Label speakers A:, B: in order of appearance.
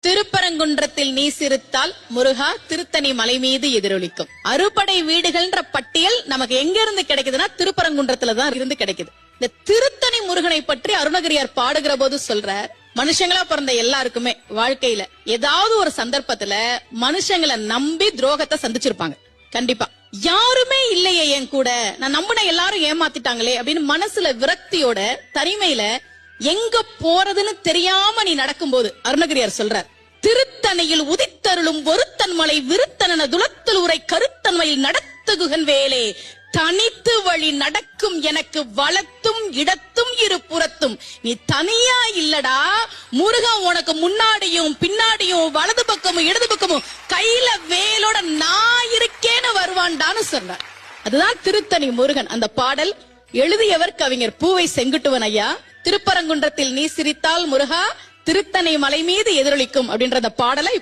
A: திருப்பரங்குன்றத்தில் நீ சிரித்தால் முருகா திருத்தணி மலை மீது எதிரொலிக்கும். அறுபடை வீடுகள்ன்ற பட்டியல் நமக்கு எங்க இருந்து கிடைக்குதுன்னா திருப்பரங்குன்றத்துலதான் இருந்து கிடைக்குது. இந்த திருத்தணி முருகனை பற்றி அருணகிரியார் பாடுகிற போது சொல்றார், மனுஷங்களா பிறந்த எல்லாருக்குமே வாழ்க்கையில ஏதாவது ஒரு சந்தர்ப்பத்துல மனுஷங்களை நம்பி துரோகத்தை சந்திச்சிருப்பாங்க. கண்டிப்பா யாருமே இல்லையே என் கூட, நான் நம்பின எல்லாரும் ஏமாத்திட்டாங்களே அப்படின்னு மனசுல விரக்தியோட தனிமையில எங்க போறதுன்னு தெரியாம நீ நடக்கும்போது அருணகிரியார் சொல்றார், திருத்தணியில் உதித்தருளும் ஒருத்தன் மலை விருத்தன துலத்தல் உரை கருத்தன்மையில் நடத்துகுகன் வேலே தனித்து வழி நடக்கும் எனக்கு வளத்தும் இடத்தும் இரு புறத்தும். நீ தனியா இல்லடா, முருகன் உனக்கு முன்னாடியும் பின்னாடியும் வலது பக்கமும் இடது பக்கமும் கையில வேலோட நான் இருக்கேன்னு வருவான்டான்னு சொன்னார். அதுதான் திருத்தணி முருகன். அந்த பாடல் எழுதியவர் கவிஞர் பூவை செங்குட்டுவன் ஐயா. திருப்பரங்குன்றத்தில் நீ சிரித்தால் முருகா திருத்தணி மலை மீது எதிரொலிக்கும் அப்படின்ற பாடலை